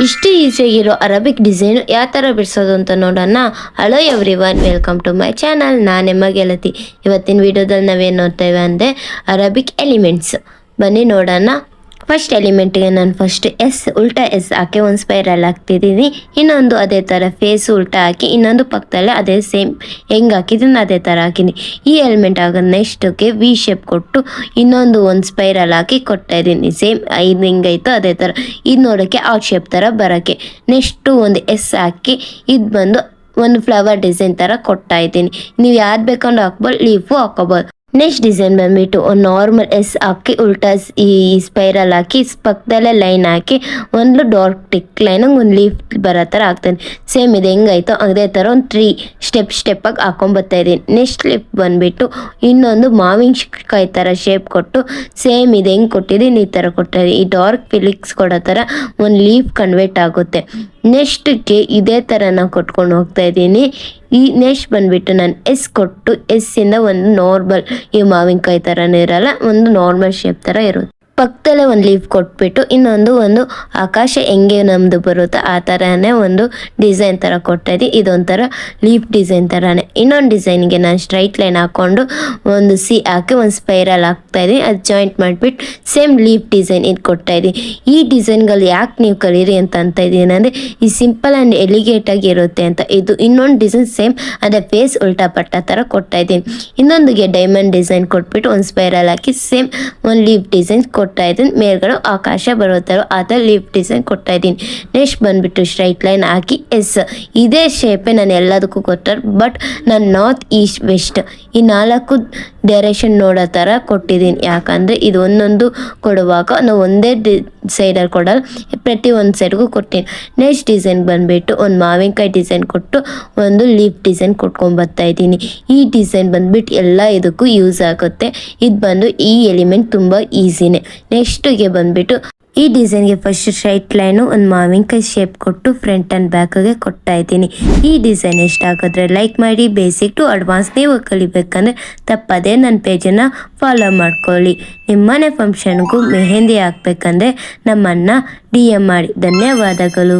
ಇಷ್ಟು ಈಸಿಯಾಗಿರೋ Arabic design ಯಾವ ಥರ ಬಿಡಿಸೋದು ಅಂತ ನೋಡೋಣ. Hello everyone, welcome to my channel. ನಾನು ನಿಮ್ಮ ಗೆಳತಿ. ಇವತ್ತಿನ ವಿಡಿಯೋದಲ್ಲಿ ನಾವೇನು ನೋಡ್ತೇವೆ ಅಂದರೆ ಅರಬಿಕ್ ಎಲಿಮೆಂಟ್ಸ್. ಬನ್ನಿ ನೋಡೋಣ. ಫಸ್ಟ್ ಎಲಿಮೆಂಟ್ಗೆ ನಾನು ಉಲ್ಟಾ ಎಸ್ ಹಾಕಿ ಒಂದು ಸ್ಪೈರಲ್ ಹಾಕ್ತಿದ್ದೀನಿ. ಇನ್ನೊಂದು ಅದೇ ಥರ ಫೇಸ್ ಉಲ್ಟಾ ಹಾಕಿ ಇನ್ನೊಂದು ಪಕ್ಕದಲ್ಲೇ ಅದೇ ಸೇಮ್ ಹೆಂಗೆ ಹಾಕಿದ್ದೀನಿ ಅದೇ ಥರ ಹಾಕಿದ್ದೀನಿ. ಈ ಎಲಿಮೆಂಟ್ ಆಗೋದು ನೆಕ್ಸ್ಟ್ಗೆ ವಿ ಶೇಪ್ ಕೊಟ್ಟು ಇನ್ನೊಂದು ಒಂದು ಸ್ಪೈರಲ್ ಹಾಕಿ ಕೊಡ್ತಾ ಇದ್ದೀನಿ. ಸೇಮ್ ಇದು ಹೆಂಗೈತೋ ಅದೇ ಥರ ಇದು ನೋಡೋಕ್ಕೆ ಆ ಶೇಪ್ ಥರ ಬರೋಕ್ಕೆ. ನೆಕ್ಸ್ಟು ಒಂದು ಎಸ್ ಹಾಕಿ ಇದು ಬಂದು ಒಂದು ಫ್ಲವರ್ ಡಿಸೈನ್ ಥರ ಕೊಡ್ತಾ ಇದ್ದೀನಿ. ನೀವು ಯಾವ್ದು ಬೇಕಂಡು ಹಾಕ್ಬೋದು, ಲೀಫು ಹಾಕೋಬೋದು. ನೆಕ್ಸ್ಟ್ ಡಿಸೈನ್ ಬಂದ್ಬಿಟ್ಟು ಒಂದು ನಾರ್ಮಲ್ ಎಸ್ ಹಾಕಿ ಉಲ್ಟಾ ಈ ಸ್ಪೈರಲ್ ಹಾಕಿ ಪಕ್ಕದಲ್ಲೇ ಲೈನ್ ಹಾಕಿ ಒಂದು ಡಾರ್ಕ್ ಟಿಕ್ ಲೈನ್ ಒಂದು ಲೀಫ್ ಬರೋ ಥರ ಹಾಕ್ತೇನೆ. ಸೇಮ್ ಇದು ಹೆಂಗಾಯ್ತೋ ಅದೇ ಥರ ಒಂದು 3 ಸ್ಟೆಪ್ಪಾಗಿ ಹಾಕೊಂಬರ್ತಾ ಇದ್ದೀನಿ. ನೆಕ್ಸ್ಟ್ ಲೀಫ್ ಬಂದುಬಿಟ್ಟು ಇನ್ನೊಂದು ಮಾವಿನಕಾಯಿ ಥರ ಶೇಪ್ ಕೊಟ್ಟು ಸೇಮ್ ಇದು ಹೆಂಗೆ ಕೊಟ್ಟಿದ್ದೀನಿ ಈ ಥರ ಕೊಡ್ತಾ ಇದ್ದೀನಿ. ಈ ಡಾರ್ಕ್ ಫಿಲಿಕ್ಸ್ ಕೊಡೋ ಥರ ಒಂದು ಲೀಫ್ ಕನ್ವರ್ಟ್ ಆಗುತ್ತೆ. ನೆಕ್ಸ್ಟ್ಗೆ ಇದೇ ಥರ ನಾನು ಕೊಟ್ಕೊಂಡು ಹೋಗ್ತಾ ಇದ್ದೀನಿ. ಈ ನೆಕ್ಸ್ಟ್ ಬಂದುಬಿಟ್ಟು ನಾನು ಎಸ್ ಕೊಟ್ಟು ಎಸ್ಸಿಂದ ಒಂದು ನಾರ್ಮಲ್ ಈ ಮಾವಿನಕಾಯಿ ಥರನೇ ಇರಲ್ಲ, ಒಂದು ನಾರ್ಮಲ್ ಶೇಪ್ ಥರ ಇರುತ್ತೆ. ಪಕ್ಕದಲ್ಲೇ ಒಂದು ಲೀಫ್ ಕೊಟ್ಬಿಟ್ಟು ಇನ್ನೊಂದು ಆಕಾಶ ಹೆಂಗೆ ನಮ್ಮದು ಬರುತ್ತೋ ಆ ಥರನೇ ಒಂದು ಡಿಸೈನ್ ಥರ ಕೊಡ್ತಾಯಿದ್ದೆ. ಇದೊಂಥರ ಲೀಫ್ ಡಿಸೈನ್ ಥರನೇ. ಇನ್ನೊಂದು ಡಿಸೈನ್ಗೆ ನಾನು ಸ್ಟ್ರೈಟ್ ಲೈನ್ ಹಾಕ್ಕೊಂಡು ಒಂದು ಸಿ ಹಾಕಿ ಒಂದು ಸ್ಪೈರಲ್ ಹಾಕ್ತಾಯಿದ್ದೀನಿ. ಅದು ಜಾಯಿಂಟ್ ಮಾಡಿಬಿಟ್ಟು ಸೇಮ್ ಲೀಫ್ ಡಿಸೈನ್ ಇದು ಕೊಡ್ತಾಯಿದ್ದೀನಿ. ಈ ಡಿಸೈನ್ಗಳು ಯಾಕೆ ನೀವು ಕಲೀರಿ ಅಂತ ಇದ್ದೀನಿ ಅಂದರೆ ಈ ಸಿಂಪಲ್ ಆ್ಯಂಡ್ ಎಲಿಗೇಟಾಗಿ ಇರುತ್ತೆ ಅಂತ. ಇದು ಇನ್ನೊಂದು ಡಿಸೈನ್ ಸೇಮ್ ಅದೇ ಫೇಸ್ ಉಲ್ಟಾ ಪಟ್ಟ ಥರ ಕೊಡ್ತಾಯಿದ್ದೀನಿ. ಇನ್ನೊಂದಿಗೆ ಡೈಮಂಡ್ ಡಿಸೈನ್ ಕೊಟ್ಬಿಟ್ಟು ಒಂದು ಸ್ಪೈರಲ್ ಹಾಕಿ ಸೇಮ್ ಒಂದು ಲೀಫ್ ಡಿಸೈನ್ ಕೊಡ್ತಾ ಇದ್ದೀನಿ. ಮೇಲ್ಗಡೆ ಆಕಾಶ ಬರೋ ಥರ ಆ ಥರ ಲೀಫ್ ಡಿಸೈನ್ ಕೊಡ್ತಾ ಇದ್ದೀನಿ. ನೆಕ್ಸ್ಟ್ ಬಂದುಬಿಟ್ಟು ಸ್ಟ್ರೈಟ್ ಲೈನ್ ಹಾಕಿ ಎಸ್. ಇದೇ ಶೇಪೇ ನಾನು ಎಲ್ಲದಕ್ಕೂ ಕೊಟ್ಟರು, ಬಟ್ ನಾನು ನಾರ್ತ್ ಈಸ್ಟ್ ವೆಸ್ಟ್ ಈ 4 ಡೈರೆಕ್ಷನ್ ನೋಡೋ ಥರ ಕೊಟ್ಟಿದ್ದೀನಿ. ಯಾಕಂದರೆ ಇದು ಒಂದೊಂದು ಕೊಡುವಾಗ ನಾವು ಒಂದೇ ಸೈಡಲ್ಲಿ ಕೊಡಲ್ಲ, ಪ್ರತಿ ಒಂದು ಸೈಡ್ಗೂ ಕೊಡ್ತೀನಿ. ನೆಕ್ಸ್ಟ್ ಡಿಸೈನ್ ಬಂದುಬಿಟ್ಟು ಒಂದು ಮಾವಿನಕಾಯಿ ಡಿಸೈನ್ ಕೊಟ್ಟು ಒಂದು ಲೀಫ್ ಡಿಸೈನ್ ಕೊಟ್ಕೊಂಡ್ಬರ್ತಾ ಇದ್ದೀನಿ. ಈ ಡಿಸೈನ್ ಬಂದುಬಿಟ್ಟು ಎಲ್ಲ ಇದಕ್ಕೂ ಯೂಸ್ ಆಗುತ್ತೆ. ಇದು ಬಂದು ಈ ಎಲಿಮೆಂಟ್ ತುಂಬ ಈಸಿನೇ. ನೆಕ್ಸ್ಟಿಗೆ ಬಂದುಬಿಟ್ಟು ಈ ಡಿಸೈನ್ಗೆ ಫಸ್ಟ್ ಸ್ಟ್ರೈಟ್ ಲೈನು ಒಂದು ಮಾವಿನಕಾಯಿ ಶೇಪ್ ಕೊಟ್ಟು ಫ್ರಂಟ್ ಆ್ಯಂಡ್ ಬ್ಯಾಕ್ಗೆ ಕೊಡ್ತಾ ಇದ್ದೀನಿ. ಈ ಡಿಸೈನ್ ಇಷ್ಟ ಆಗಿದ್ರೆ ಲೈಕ್ ಮಾಡಿ. ಬೇಸಿಕ್ ಟು ಅಡ್ವಾನ್ಸ್ ನೀವು ಕಲಿಬೇಕಂದ್ರೆ ತಪ್ಪದೇ ನನ್ನ ಪೇಜನ್ನು ಫಾಲೋ ಮಾಡ್ಕೊಳ್ಳಿ. ನಿಮ್ಮನೆ ಫಂಕ್ಷನ್ಗೂ ಮೆಹಂದಿ ಹಾಕ್ಬೇಕಂದ್ರೆ ನಮ್ಮನ್ನು DM ಮಾಡಿ. ಧನ್ಯವಾದಗಳು.